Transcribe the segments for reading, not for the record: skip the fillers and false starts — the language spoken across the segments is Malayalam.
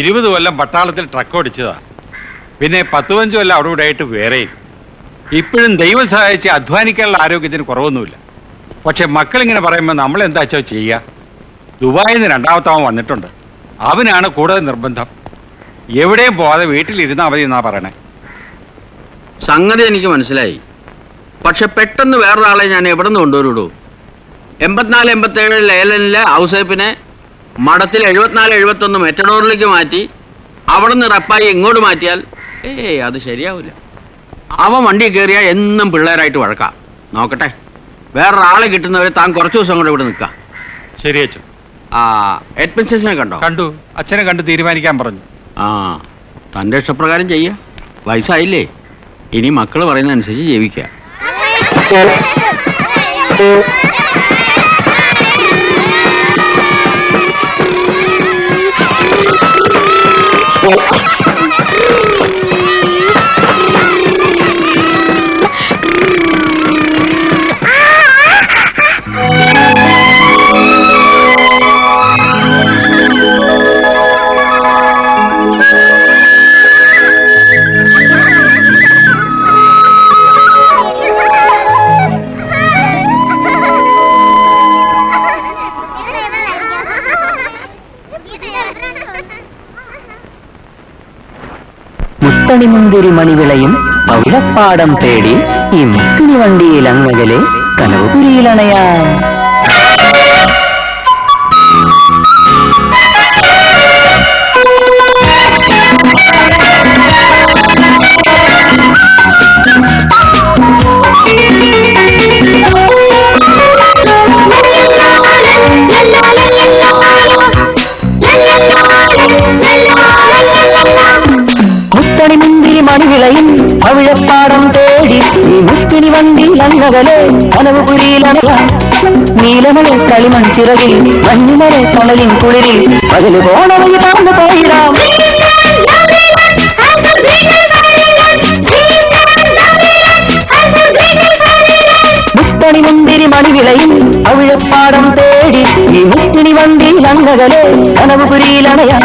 20 കൊല്ലം പട്ടാളത്തിൽ ട്രക്ക് ഓടിച്ചതാ. പിന്നെ 10-15 കൊല്ലം അവിടെ ഇവിടെ ആയിട്ട് വേറെയും. ഇപ്പോഴും ദൈവം സഹായിച്ച് അധ്വാനിക്കാനുള്ള ആരോഗ്യത്തിന് കുറവൊന്നുമില്ല. പക്ഷെ മക്കളിങ്ങനെ പറയുമ്പോൾ നമ്മൾ എന്താ വെച്ചാൽ ചെയ്യുക. ദുബായിൽ നിന്ന് 2ാമത്തവൻ വന്നിട്ടുണ്ട്. അവനാണ് കൂടുതൽ നിർബന്ധം. എവിടെയും പോവാതെ വീട്ടിലിരുന്നാൽ മതി എന്നാ പറയണേ. സംഗതി എനിക്ക് മനസ്സിലായി. പക്ഷെ പെട്ടെന്ന് വേറൊരാളെ ഞാൻ എവിടെ നിന്ന് കൊണ്ടുവരുള്ളൂ? 84-87 ലേലനിലെ ഔസേപ്പിനെ മഠത്തിൽ 74-71 മെറ്റഡോറിലേക്ക് മാറ്റി അവിടെ നിന്ന് റപ്പായി ഇങ്ങോട്ട് മാറ്റിയാൽ അത് ശരിയാവില്ല. അവൻ വണ്ടി കയറിയാൽ എന്നും പിള്ളേരായിട്ട് വഴക്കാം. നോക്കട്ടെ, വേറൊരാളെ കിട്ടുന്നവരെ താൻ കുറച്ച് ദിവസം കൂടെ ഇവിടെ നിൽക്കാം. ശരി അച്ഛൻ. അഡ്മിനിസ്ട്രേഷനെ കണ്ടോ? കണ്ടു. അച്ഛനെ കണ്ട് തീരുമാനിക്കാൻ പറഞ്ഞു. തൻ്റെ ഇഷ്ടപ്രകാരം ചെയ്യുക. വയസ്സായില്ലേ, ഇനി മക്കൾ പറയുന്നതനുസരിച്ച് ജീവിക്കുക. മുത്തണിമുന്തിരി മണിവിളയും പവിഴപ്പാടം തേടി ഈ മുക്കിനി വണ്ടിയിൽ അങ്ങകലെ കനവുപുരിയിലണയാം. മുത്തണിമുന്തിരി മണിവിളയും പവിഴപ്പാടം തേടി ഈ മുക്കിനി വണ്ടിയിൽ അങ്ങകലെ കനവുപുരിയിലണയാം. നീലമല കളിമൺ ചിറകിൽ മഞ്ഞുമല തണലിൻ കുളിരിൽ പകല് പോണവഴി താഴ്ന്നു പോയിടാം. മുത്തണിമുന്തിരി മണിവിളയും പവിഴപ്പാടം തേടി ഈ മുക്കിനി വണ്ടിയിൽ അങ്ങകലെ കനവുപുരിയിലണയാം.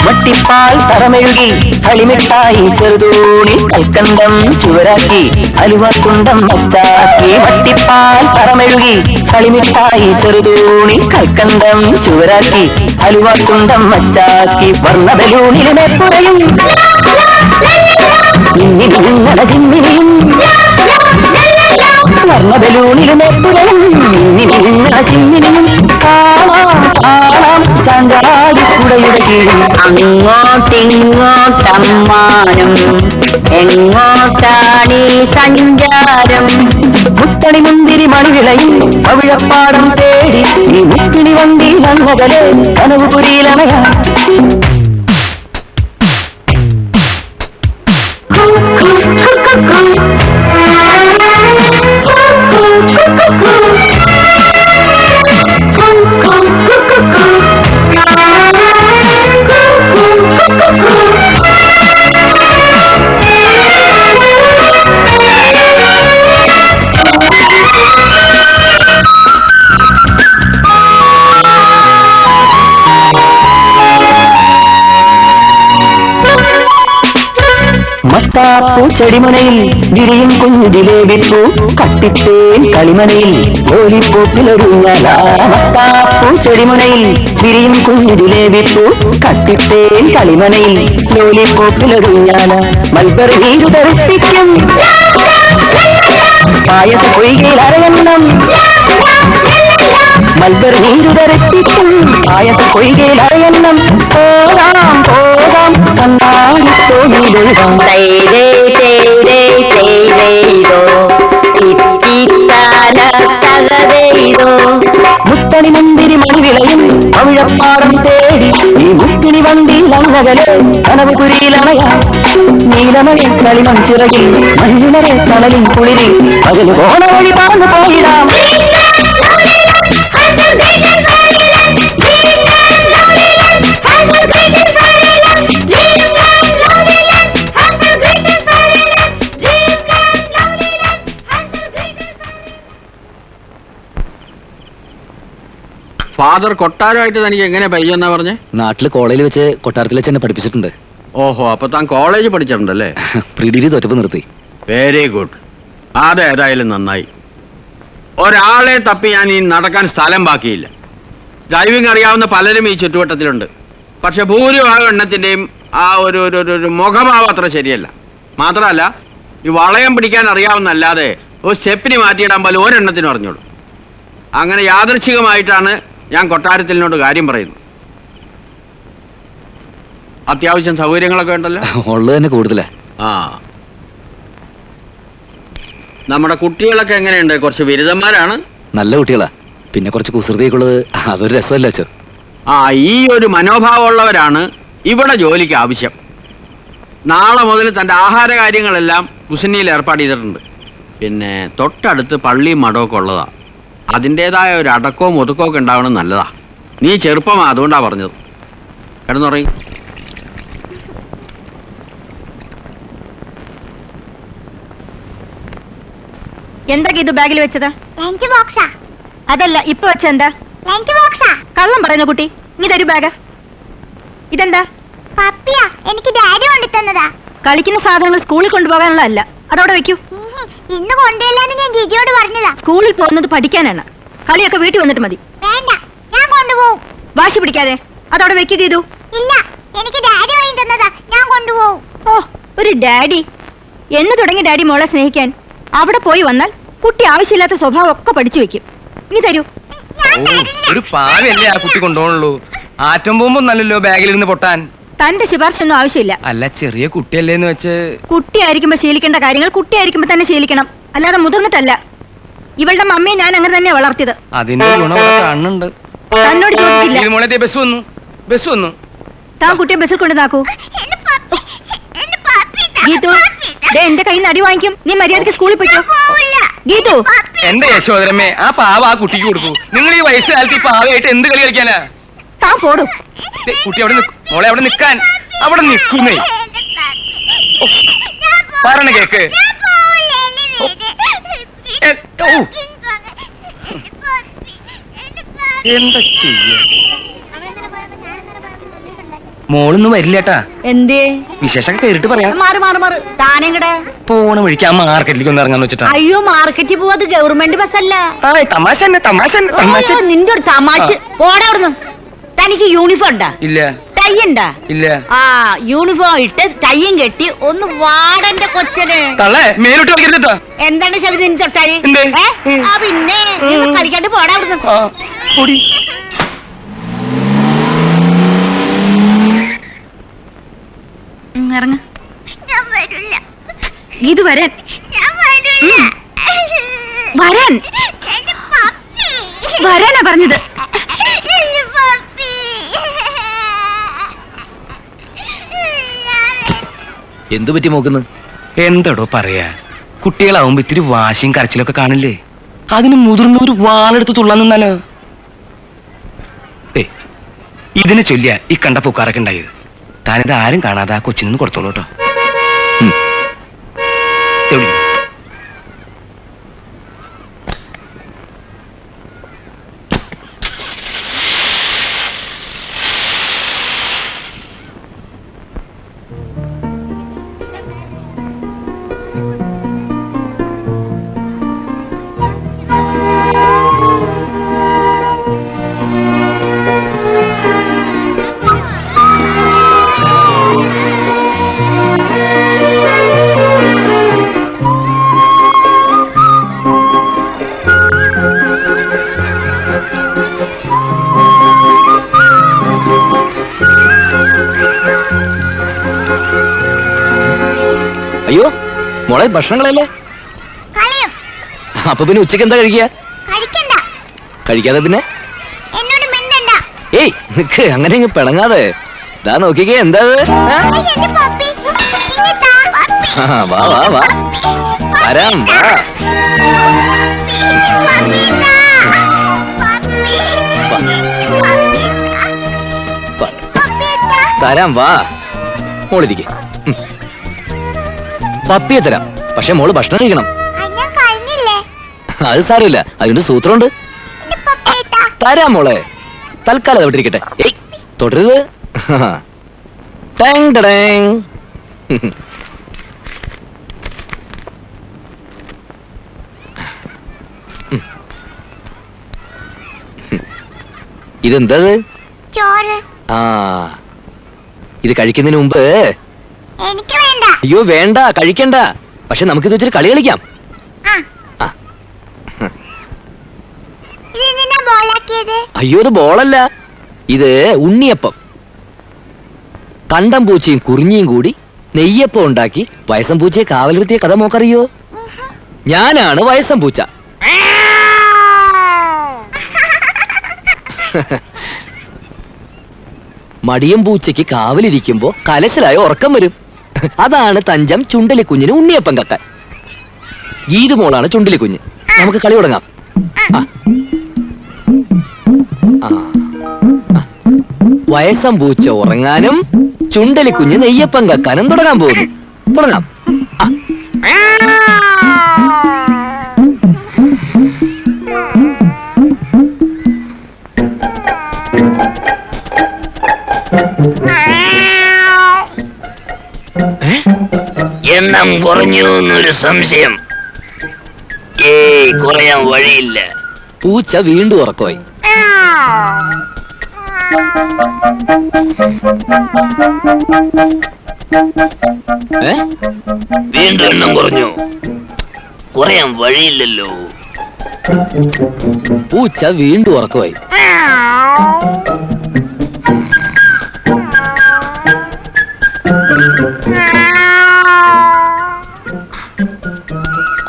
മട്ടിപ്പാൽ തറമെഴുകി കളിമിട്ടായി ചെറുതൂണി കൽക്കണ്ടം ചുവരാക്കി അലുവക്കുണ്ടം മച്ചാക്കി. മട്ടിപ്പാൽ തറമെഴുകി കളിമിട്ടായി ചെറുതൂണി കൽക്കണ്ടം ചുവരാക്കി അലുവക്കുണ്ടം മച്ചാക്കി. വർണ്ണബലൂണിലും എപ്പുറയും ഇന്നിങ്ങനെ ചിമ്മിനിയും വർണ്ണബലൂണിലും എപ്പുറയും ഇന്നിങ്ങനെ ചിമ്മിനിയും കാണാം കാണാം ചാഞ്ചാടി കുടയുടെ കീഴിൽ. അങ്ങോട്ടിങ്ങോട്ടമ്മാനും എങ്ങോട്ടാണീ സഞ്ചാരം. മുത്തണിമുന്തിരി മണിവിളയും പവിഴപ്പാടം തേടി ഈ മുക്കിനി വണ്ടി അങ്ങകലെ കനവുപുരിയിലണയാം. മത്താപ്പൂ ചെടിമനയിൽ വിരിയും കുഞ്ഞിലേവിപ്പൂ കട്ടിത്തേൻ കളിമനയിൽ ഓലിപ്പൂപ്പിലൊരുങ്ങല. മത്താപ്പൂ ചെടിമുനയിൽ വിരിയും കുഞ്ഞിലേവിപ്പൂ കട്ടിത്തേൻ കളിമനയിൽ ലോലിപ്പൂപ്പിലൊരുങ്ങല. മൽബറി നീരു ധരിപ്പിക്കും പായസ പൊയ്കയിൽ അരയണ്ണം. മൽബറി നീരു ധരിപ്പിക്കും പായസ പൊയ്കയിൽ അരയണ്ണം. പോകാം പോകാം കണ്ണാടി തോന്നിയിലെഴുതാം. മുത്തണിമുന്തിരി മണിവിളയും പവിഴപ്പാടം തേടി ഈ മുക്കിനി വണ്ടി അങ്ങകലെ കനവുപുരിയിലണയാ നീലമഴ കളിമൺചിറകിൽ മഞ്ഞുമറ കടലിൻ കുളിരിൽ പകല് പോണ വഴി പറന്നു പോയിടാം. ഫാദർ കൊട്ടാരമായിട്ട് തനിക്ക് എങ്ങനെ പരിചയം പറഞ്ഞേ? നാട്ടില് കോളേജിൽ വെച്ച് കൊട്ടാരത്തിൽ വെച്ച് എന്നെ പഠിപ്പിച്ചിട്ടുണ്ട്. ഓഹോ, അപ്പൊ താൻ കോളേജ് പഠിച്ചിട്ടുണ്ടല്ലേ? പ്രീ ഡിഗ്രി തോറ്റപ്പ് നിർത്തി. Very good. അതേതായാലും നന്നായി. ഒരാളെ തപ്പി ഞാൻ ഈ നടക്കാൻ സ്ഥലം ബാക്കിയില്ല. ഡ്രൈവിംഗ് അറിയാവുന്ന പലരും ഈ ചുറ്റുവട്ടത്തിലുണ്ട്. പക്ഷെ ഭൂരിഭാഗം എണ്ണത്തിന്റെയും ആ ഒരു മുഖഭാവം അത്ര ശരിയല്ല. മാത്രമല്ല, ഈ വളയം പിടിക്കാൻ അറിയാവുന്നല്ലാതെ ഒരു സ്റ്റെപ്പിന് മാറ്റിയിടാൻ പോലും ഒരെണ്ണത്തിനും അറിഞ്ഞോളൂ. അങ്ങനെ യാദൃച്ഛികമായിട്ടാണ് ഞാൻ കൊട്ടാരത്തിനോട് കാര്യം പറയുന്നത്. അത്യാവശ്യം സൗകര്യങ്ങളൊക്കെ ഉണ്ടല്ലോ? ഉള്ളത് തന്നെ കൂടുതലാ. ആ, നമ്മുടെ കുട്ടികളൊക്കെ എങ്ങനെയുണ്ട്? കുറച്ച് ബിരുദന്മാരാണ്. നല്ല കുട്ടികളാ, പിന്നെ കുറച്ച് കുസൃതിയൊക്കെ ഉള്ളത്. അതൊരു രസമല്ല അച്ചോ. ആ, ഈ ഒരു മനോഭാവമുള്ളവരാണ് ഇവിടെ ജോലിക്ക് ആവശ്യം. നാളെ മുതൽ തൻ്റെ ആഹാര കാര്യങ്ങളെല്ലാം കുസിനിയിൽ ഏർപ്പാട് ചെയ്തിട്ടുണ്ട്. പിന്നെ തൊട്ടടുത്ത് പള്ളിയും മഠമൊക്കെ ഉള്ളതാ. അതിൻ്റെതായ ഒരു അടക്കവും ഒതുക്കവും ഒക്കെ ഉണ്ടാവണം, നല്ലതാ. നീ ചെറുപ്പമാ, അതുകൊണ്ടാ പറഞ്ഞത്. കിടന്നുറങ്ങി. എന്താ ഇത് ബാഗിൽ വെച്ചത്? ലഞ്ച് ബോക്സാ. അതല്ല, ഇപ്പൊ വെച്ചെന്താ? ലഞ്ച് ബോക്സാ. കള്ളം പറയുന്ന കുട്ടി, നീ തരൂ ബാഗ്. ഇതെന്താ? പപ്പിയാ, എനിക്ക് ഡാഡി കൊണ്ടു തന്നതാ. കളിക്കുന്ന സാധനങ്ങൾ സ്കൂളിൽ കൊണ്ടുപോകാനുള്ളതല്ല, അതവിടെ വെക്കൂ. ഇന്ന് കൊണ്ടുവല്ലാന്ന് ഞാൻ ജിജിയോട് പറഞ്ഞതാ. സ്കൂളിൽ പോകുന്നത് പഠിക്കാനാണ്. കളിയൊക്കെ വീട്ടിൽ വന്നിട്ട് മതി. വേണ്ട, ഞാൻ കൊണ്ടുപോകും. വാശി പിടിക്കാതെ അതവിടെ വെക്കുക ചെയ്തു. ഇല്ല, എനിക്ക് ഡാഡി വാങ്ങി തന്നതാ, ഞാൻ കൊണ്ടുപോകും. ഓ, ഒരു ഡാഡി എന്ന് തുടങ്ങി ഡാഡി മോളെ സ്നേഹിക്കാൻ. അവിടെ പോയി വന്നാൽ കുട്ടി ആവശ്യമില്ലാത്ത സ്വഭാവം ഒക്കെ പഠിച്ചു വെക്കും. നീ തരൂ. ഒരു പാവല്ലേ ആ കുട്ടി കൊണ്ടുപോകണുള്ളൂ. ആറ്റം പോകുമ്പോ നല്ലല്ലോ ബാഗിലിരുന്ന് പൊട്ടാൻ. തന്റെ ശുപാർശ ഒന്നും ആവശ്യമില്ല. അല്ല, ചെറിയ കുട്ടിയല്ലേന്ന് വെച്ച്. കുട്ടിയായിരിക്കുമ്പോ ശീലിക്കേണ്ട കാര്യങ്ങൾ കുട്ടിയായിരിക്കുമ്പോ തന്നെ ശീലിക്കണം, അല്ലാതെ മുതിർന്നിട്ടല്ല. ഇവളുടെ മമ്മിയെ ഞാൻ അങ്ങനെ തന്നെ വളർത്തിയത്. അതിന്റെ ഗുണം ഇവിടെ കാണുന്നുണ്ട്. തന്നോട് ചോദിച്ചില്ല. മോളെ ബസ് വന്നു, ബസ് വന്നു. താൻ കുട്ടിയെ ബസ്സിൽ കൊണ്ടുനാക്കൂ. എന്റെ പപ്പി, എന്റെ പപ്പി താ, ഗീതു, പപ്പി താ. ദേ എന്റെ കയ്യിൽ നിന്ന് അടി വാങ്ങിക്കും. നീ മര്യാദക്ക് സ്കൂളിൽ പോയിക്കോ. ഞാൻ പോവില്ല. ഗീതു, പപ്പി. എന്റെ യശോദരമ്മേ, ആ പാവ ആ കുട്ടിക്ക് കൊടുക്കൂ. നിങ്ങൾ ഈ വയസ്സുകാലത്ത് ഈ പാവയായിട്ട് എന്ത് കളി കളിക്കാനാ? താൻ പോടും. ദേ, കുട്ടി അവിടെ മോളെ അവിടെ നിക്കാൻ. അവിടെ നിക്കുന്നേ. എന്റെ പപ്പി. ഞാൻ പോ- പറഞ്ഞ കേക്ക്. ഞാൻ പോവില്ല, എന്നെ വിട്. എ, ഓ, എന്റെ പപ്പി, എന്റെ പപ്പി. എന്താ ചെയ്യാ? മോളൊന്നും വരില്ലേട്ടാ. എന്തേ? വിശേഷം കേറിട്ട് പറയാം. മാറ് മാറ് മാറ്. താനെങ്ങടെ? പോണ വഴിക്ക് ആ മാർക്കറ്റിലേക്ക് ഒന്ന് ഇറങ്ങാന്ന് വെച്ചിട്ടാ. അയ്യോ, മാർക്കറ്റിൽ പോവാത് ഗവൺമെന്റ് ബസ്സല്ല. ആ, തമാശ തന്നെ, തമാശ തന്നെ, തമാശ. അയ്യോ, നിന്റെ ഒരു തമാശ. പോടാ അവിടുന്ന്. തനിക്ക് യൂണിഫോം ഉണ്ടാ? ഇല്ല ടൈ ഉണ്ടാ? ഇല്ല. ആ, യൂണിഫോം ഇട്ട് ടൈയും കെട്ടി ഒന്ന് വാടന്റെ കൊച്ചന്. തള്ളേ, മേലോട്ട് കളിക്കരുത്. എന്താണ് ശബരി നിന്റെ തൊട്ടായി? എന്ത്? ആ, പിന്നെ നീ ഒന്ന് കളിക്കാണ്ട് പോടാ അവിടുന്ന്. ആ, പൊടി. ഇറങ്ങ. ഞാൻ വരില്ല. ഇത് വരാൻ. ഞാൻ വരില്ല. വരാൻ. എന്റെ പപ്പി. വരാനാ പറഞ്ഞത്. എന്റെ പപ്പി. എന്തു പറ്റി നോക്കുന്നു? എന്തടോ പറയാ, കുട്ടികളാവുമ്പോ ഇത്തിരി വാശിയും കരച്ചിലൊക്കെ കാണില്ലേ? അതിന് മുതിർന്ന ഒരു വാളെടുത്ത് തുള്ളാൻ നിന്നാലോ? ഇതിനെ ചൊല്ലിയ ഈ കണ്ട പൂക്കാറൊക്കെ ഉണ്ടായത്. താനിത് ആരും കാണാതെ ആ കൊച്ചിനൊന്ന് കൊടുത്തോളൂ കേട്ടോ. അയ്യോ മോളെ, ഭക്ഷണങ്ങളല്ലേ? കളയും. അപ്പൊ പിന്നെ ഉച്ചക്ക് എന്താ കഴിക്കുക? കഴിക്കണ്ട. കഴിക്കാതെ പിന്നെ? എന്നോട് മിണ്ടണ്ട. ഏയ് നിക്ക്, അങ്ങനെ ഇങ്ങ് പിണങ്ങാതെ. ദാ നോക്കിക്കേ, എന്താ ഇത്? എന്റെ പപ്പി ഇങ്ങത്താ പപ്പി ആ, വാ വാ വാ വരാം വാ. പപ്പിത്താ പപ്പി വാ, വാ. പപ്പിത്താ തരാം വാ. മോളിരിക്കെ. പപ്പിയെ തരാം, പക്ഷെ മോള് ഭക്ഷണം കഴിക്കണം. ഞാൻ കഴിഞ്ഞില്ലേ അത് സാരമില്ല, അതിന്റെ സൂത്രമുണ്ട്. എന്റെ പപ്പിത്താ തരാം മോളെ, തൽക്കാലം അത് വിട്ടിരിക്കട്ടെ. ഏയ് തുടരുത്. ടാങ് ടടാങ്. ഇതെന്താ? ചോറ് ആ, ഇത് കഴിക്കുന്നതിന് മുമ്പ്. എനിക്ക് വേണ്ട അയ്യോ വേണ്ട, കഴിക്കണ്ട. പക്ഷെ നമുക്കിത് വെച്ചൊരു കളി കളിക്കാം. ആ ഇതെന്തിനാ ബോളാക്കിയത് അയ്യോ ഇത് ബോളല്ല, ഇത് ഉണ്ണിയപ്പം. കണ്ടം പൂച്ചയും കുറിഞ്ഞിയും കൂടി നെയ്യപ്പം ഉണ്ടാക്കി വയസ്സം പൂച്ചയെ കാവലിർത്തിയ കഥ മോക്കറിയോ? ഞാനാണ് വയസ്സം പൂച്ച. മടിയം പൂച്ചയ്ക്ക് കാവലിരിക്കുമ്പോ കലശലായ ഉറക്കം വരും. അതാണ് തഞ്ചം ചുണ്ടലിക്കുഞ്ഞിന് ഉണ്ണിയപ്പം കക്കാൻ. ഗീതുമോളാണ് ചുണ്ടലിക്കുഞ്ഞ്. നമുക്ക് കളി തുടങ്ങാം. ആ. ആ. ആ. വയസ്സം പൂച്ച ഉറങ്ങാനും ചുണ്ടലിക്കുഞ്ഞ് നെയ്യപ്പം കക്കാനും തുടങ്ങാൻ പോകുന്നു. തുടങ്ങാം. ആ. എണ്ണം കുറഞ്ഞു എന്നൊരു സംശയം. ഏയ് കുറയാൻ വഴിയില്ല. പൂച്ച വീണ്ടും ഉറക്കമായി. വീണ്ടും എണ്ണം കുറഞ്ഞു. കുറയാൻ വഴിയില്ലല്ലോ. പൂച്ച വീണ്ടും ഉറക്കമായി.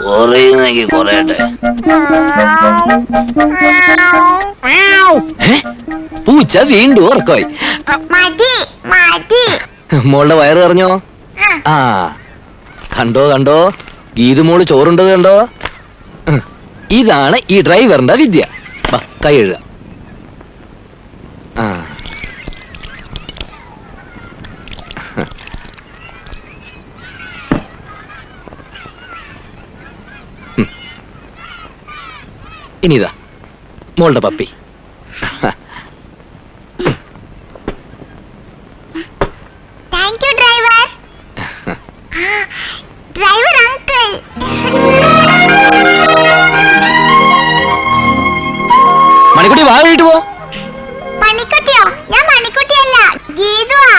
കുറയുന്നെങ്കിൽ കുറയട്ടെ. പൂച്ച വീണ്ടും ഉറക്കമായി. മതി മതി മോളുടെ വയറ് അറിഞ്ഞോ? ആ കണ്ടോ കണ്ടോ, ഗീതുമോള് ചോറുണ്ടത് കണ്ടോ? ഇതാണ് ഈ ഡ്രൈവറിന്റെ വിദ്യ. കൈ എഴുതാം. ആ ഇനിതാ മോളുടെ puppy. Thank you driver. Driver uncle Manikutty വാ കഴിഞ്ഞിട്ട് പോ. മണിക്കുട്ടിയോ? ഞാൻ മണിക്കുട്ടിയല്ല, ഗീതുവാ.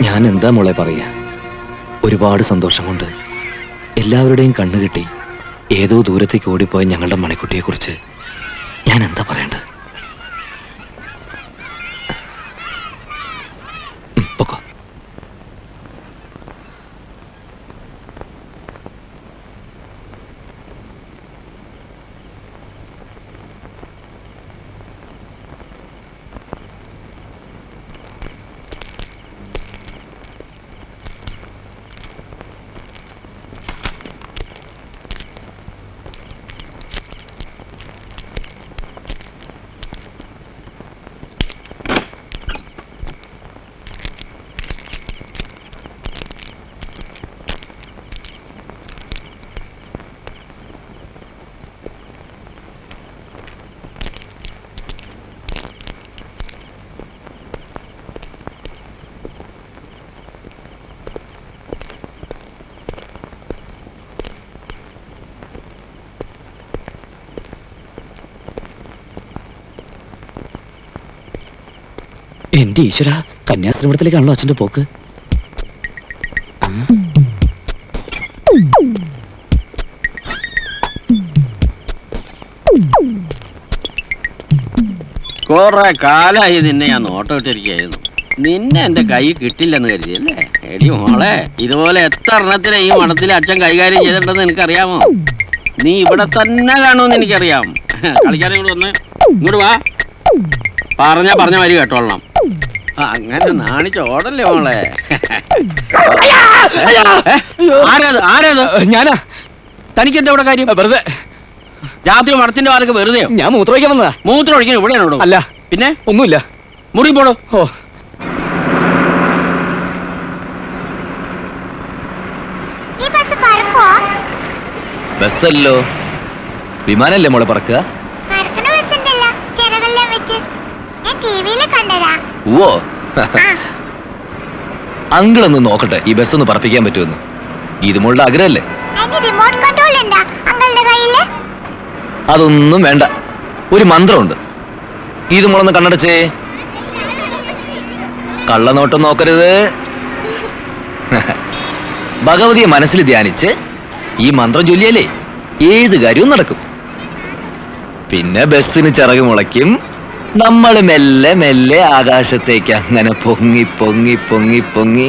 ഞാൻ എന്താ മോളെ പറയാ, ഒരുപാട് സന്തോഷം കൊണ്ട് എല്ലാവരുടെയും കണ്ണുകിട്ടി ഏതോ ദൂരത്തേക്ക് ഓടിപ്പോയ ഞങ്ങളുടെ മണിക്കുട്ടിയെ കുറിച്ച് ഞാൻ എന്താ പറയേണ്ടത്? പൊക്കോ. എന്റെ ഈശ്വര, കന്യാസ്ത്രീമഠത്തിലേക്കാണല്ലോ അച്ഛന്റെ പോക്ക്. കുറെ കാലായി നിന്നെ ഞാൻ നോട്ടം ഇട്ടിരിക്കുകയായിരുന്നു. നിന്നെ എന്റെ കൈ കിട്ടില്ലെന്ന് കരുതിയല്ലേ? എടി മോളെ, ഇതുപോലെ എത്ര എണ്ണത്തിനെ ഈ മഠത്തിലെ അച്ഛൻ കൈകാര്യം ചെയ്തിട്ടുണ്ടെന്ന് എനിക്കറിയാമോ? നീ ഇവിടെ തന്നെ കാണുമെന്ന് എനിക്കറിയാം. കളിക്കാതെ ഇങ്ങോട്ട് വന്ന്, ഇങ്ങോട്ട് വാ. പറഞ്ഞ മാതിരി കേട്ടോളണം. അങ്ങനെ നാണിച്ചോടല്ലേ മോളെ. ആരേത്? ഞാനാ. തനിക്ക് എന്താ ഇവിടെ കാര്യം? വെറുതെ രാത്രി മഠത്തിന്റെ വാരൊക്കെ വെറുതെയോ? ഞാൻ മൂത്രം ഒഴിക്കാൻ വന്നതാ. മൂത്രം ഒഴിക്കാൻ ഇവിടെയാണോ? അല്ല, പിന്നെ ഒന്നുമില്ല. മുറി പോടോ. ഓ, ഈ ബസ് പറക്കോ? ബസ്സല്ലോ, വിമാനല്ലേ മോളെ പറക്കുക? പറക്കണ ബസ് ഉണ്ടല്ലോ ചിറകെല്ലാം വെച്ച്. ഞാൻ ടിവിയിൽ കണ്ടതാ. ഓ, അങ്കിളൊന്ന് നോക്കട്ടെ ഈ ബസ് ഒന്ന് പറപ്പിക്കാൻ പറ്റുമെന്ന്. ഇത് മോളുടെ ആഗ്രഹമല്ലേ? അതിന്റെ റിമോട്ട് കൺട്രോൾ ഉണ്ടാ അങ്ങളുടെ കയ്യില്? അതൊന്നും വേണ്ട, ഒരു മന്ത്രമുണ്ട്. ഇത് മോളൊന്ന് കണ്ണടച്ചേ. കള്ളനോട്ടം നോക്കരുത്. ഭഗവതിയെ മനസ്സിൽ ധ്യാനിച്ച് ഈ മന്ത്രം ചൊല്ലിയാലേ ഏത് കാര്യവും നടക്കും. പിന്നെ ബസ്സിന് ചിറക് മുളയ്ക്കും. നമ്മൾ മെല്ലെ മെല്ലെ ആകാശത്തേക്ക് അങ്ങനെ പൊങ്ങി പൊങ്ങി പൊങ്ങി പൊങ്ങി.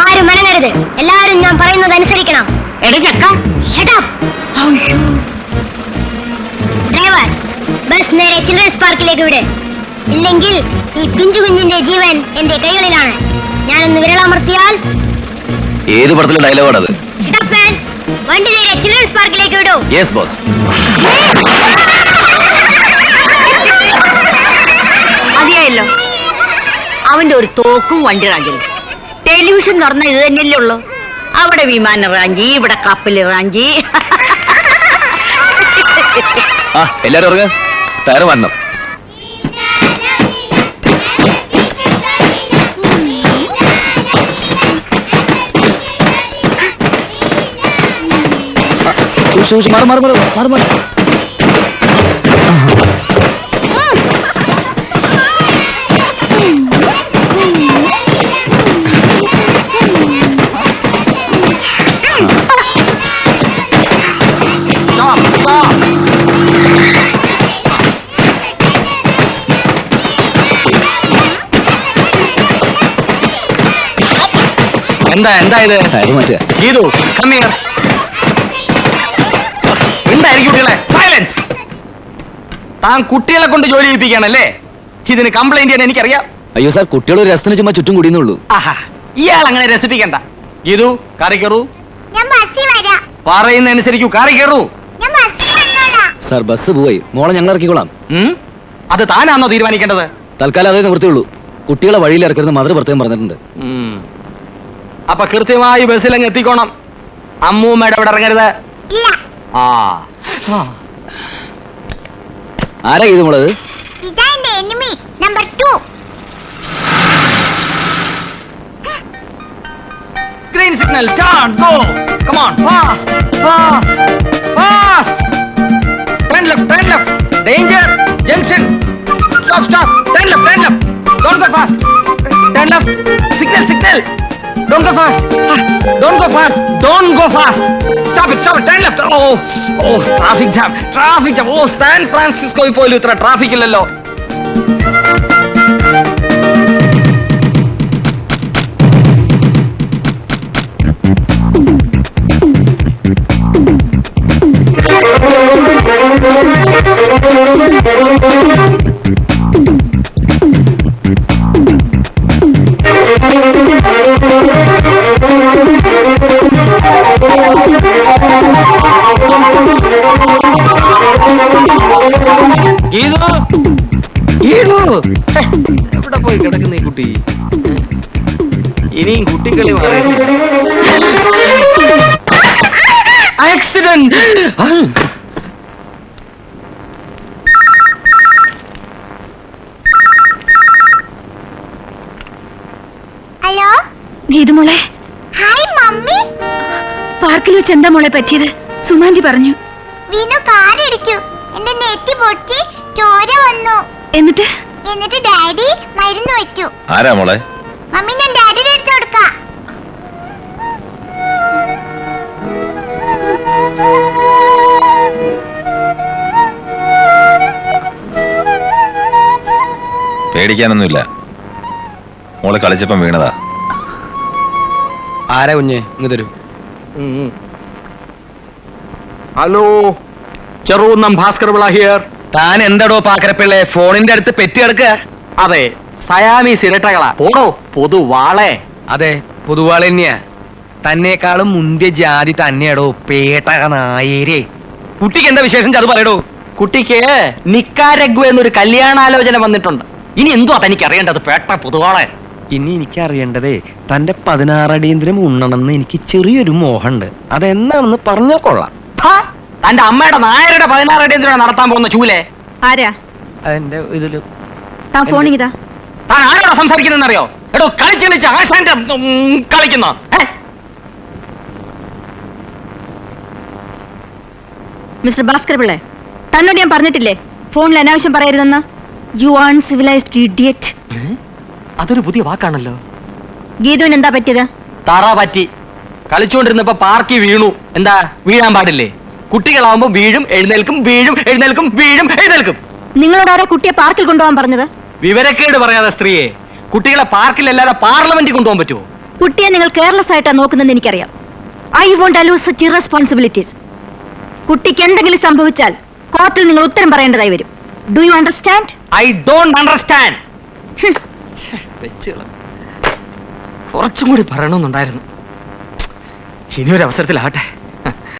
ആരും മനങ്ങരുത്, എല്ലാരും ഞാൻ പറയുന്നത് അനുസരിക്കണം. ഡ്രൈവർ, ബസ് നേരെ ചിൽഡ്രൻസ് പാർക്കിലേക്ക് വിട്. ഇല്ലെങ്കിൽ ഈ പിഞ്ചു കുഞ്ഞിന്റെ ജീവൻ എന്റെ കൈകളിലാണ്. ഞാനൊന്ന് വിരളമർത്തിയാൽ. ഏത് പടത്തിലെ ഡയലോഗാണത്? വണ്ടി നേരെ ചിൽഡ്രൻസ് പാർക്കിലേക്ക് വിടൂ. Yes boss. മതിയായല്ലോ. അവന്റെ ഒരു തോക്കും വണ്ടി റാഞ്ചിൽ. ടെലിവിഷൻ തുറന്ന ഇത് തന്നെയല്ലേ ഉള്ളൂ. അവിടെ വിമാന റാഞ്ചി, ഇവിടെ കപ്പൽ റാഞ്ചി. ആ, എല്ലാരും ഇറങ്ങ. ടയർ വരണം. മാറി മാറി മാറി മാറി മാറി. എന്താ ഇത്? ടയർ മാറ്റുക. Geethu, come here. എന്തായിരിക്കും കുട്ടികളെ? സൈലൻസ്. താൻ കുട്ടികളെ കൊണ്ട് ജോലി ചെയ്യിപ്പിക്കാണല്ലേ? ഇതിന് കംപ്ലൈന്റ് ചെയ്യാൻ എനിക്കറിയാം. അയ്യോ സാർ, കുട്ടികൾ ഒരു രസത്തിന് ചുമ്മാ ചുറ്റും കുടിയുന്നുള്ളൂ. ആഹാ, ഇയാൾ അങ്ങനെ രസിപ്പിക്കണ്ട. ഗീതു, കാറി കയറൂ. ഞാൻ ബസ്സിൽ വരാം. പറയുന്ന അനുസരിക്കൂ, കാറി കയറൂ. ഞാൻ ബസ്സിൽ വന്നോളാം. സാർ, ബസ് പോയി. മോളെ ഞങ്ങൾ ഇറക്കിക്കോളാം. അത് താനാണോ തീരുമാനിക്കേണ്ടത്? തൽക്കാലം അതേ നിവൃത്തിയുള്ളൂ. കുട്ടികളെ വഴിയിൽ ഇറക്കരുത് മദർ പ്രത്യേകം പറഞ്ഞിട്ടുണ്ട്. അപ്പൊ കൃത്യമായി ബസ്സിലങ്ങ് എത്തിക്കോണം. അമ്മൂമ്മയുടെ അവിടെ ഇറങ്ങരുത്. ഇല്ല. ആരാ ഇത് മോളത്? ഇതാ എന്റെ enemy number 2. Green signal, start, go. Come on, fast, fast, fast. Turn left, danger, junction. Stop, turn left. Don't go fast. Turn left, signal. Don't go fast. Don't go fast. Stop it, turn left. Oh, traffic jam. Oh, San Francisco പോലും ഇത്ര ട്രാഫിക് ഇല്ലല്ലോ. എവിടെ പോയി കിടക്കുന്ന ഈ കുട്ടി? ഇനിയും കുട്ടികളി ആക്സിഡന്റ്. ഹലോ ഗീതുമോളെ, ഹായ് മമ്മി. പാർക്കിൽ വെച്ച് എന്താ മോളെ പറ്റിയത്? സുമാന്റി പറഞ്ഞു. വീണു കാറിടിച്ചു. എന്റെ നെറ്റി പൊട്ടി ചോര വന്നു. എന്നിട്ട് ഡാഡി മരുന്ന് വെച്ചു. ആരാ മോളെ? മമ്മി ഞാൻ ഡാഡിയുടെ അടുത്ത് കൊടുക്കാം. പേടിക്കാനൊന്നുമില്ല. മോള് കളിച്ചപ്പം വീണതാ. ആരാ കുഞ്ഞ് ഇങ്ങ് തരൂ. Hello, Cherukunnam Bhaskar Pillai here. താൻ എന്താടോ പാക്കരപ്പിള്ളേ ഫോണിന്റെ അടുത്ത് പെറ്റി കിടക്കുക? അതെ, സയാമീസ് ഇരട്ടകളാ. പോടോ പൊതുവാളെ. അതെ, പൊതുവാള് തന്നെയാ. തന്നെക്കാളും മുന്തിയ ജാതി തന്നെയാടോ പേട്ടക നായേരെ. കുട്ടിക്ക് എന്താ വിശേഷം അത് പറയടോ. കുട്ടിക്ക് നിക്കാരഗ്വ എന്നൊരു കല്യാണാലോചന വന്നിട്ടുണ്ട്. ഇനി എന്തുവാ തനിക്ക് അറിയേണ്ടത് പേട്ട പൊതുവാളെ? ഇനി എനിക്ക് അറിയേണ്ടതേ തന്റെ 16 അടിയന്തരം ഉണ്ണണമെന്ന് എനിക്ക് ചെറിയൊരു മോഹമുണ്ട്. അതെന്താണെന്ന് പറഞ്ഞാ കൊള്ളാം. തന്റെ അമ്മയുടെ നായരുടെ 16 അടിയന്തരം നടത്താൻ പോകുന്ന ചൂലേ ആരാ? അതെന്റെ ഇതില് താൻ ഫോണിങ്ങിതാ. താൻ ആരോടാ സംസാരിക്കുന്നറിയോ? എടോ കളിച്ച് കളിച്ച് ആശാന്റെ കളിക്കുന്ന മിസ്റ്റർ ഭാസ്കർ പിള്ളേ, തന്നോട് ഞാൻ പറഞ്ഞിട്ടില്ലേ ഫോണിൽ അനാവശ്യം പറയരുതെന്ന്? You uncivilised idiot. അതൊരു പുതിയ വാക്കാണല്ലോ. ഗീതുവിന് എന്താ പറ്റിയത്? തറ പറ്റി. കളിച്ചുകൊണ്ടിരുന്നപ്പോ പാർക്കി വീണു. എന്താ വീഴാൻ പാടില്ലേ? കുട്ടികളാവുമ്പോ വീഴും എഴുന്നേൽക്കും, വീഴും എഴുന്നേൽക്കും, വീഴും എഴുന്നേൽക്കും. നിങ്ങളോട് ആരാ കുട്ടിയെ പാർക്കിൽ കൊണ്ടുപോകാൻ പറഞ്ഞത്? വിവരക്കേട് പറയാതെ സ്ത്രീയെ. കുട്ടികളെ പാർക്കിലല്ലാതെ പാർലമെന്റിൽ കൊണ്ടുപോകാൻ പറ്റുമോ? കുട്ടിയെ നിങ്ങൾ കെയർലെസ് ആയിട്ടാ നോക്കുന്നതെന്ന് എനിക്കറിയാം. I won't allow such irresponsibilities. കുട്ടിക്ക് എന്തെങ്കിലും സംഭവിച്ചാൽ കോർട്ടിൽ നിങ്ങൾ ഉത്തരം പറയേണ്ടതായി വരും. Do you understand? I don't understand. കുറച്ചും കൂടി പറയണമെന്നുണ്ടായിരുന്നു. ഇനിയൊരു അവസരത്തിലാകട്ടെ.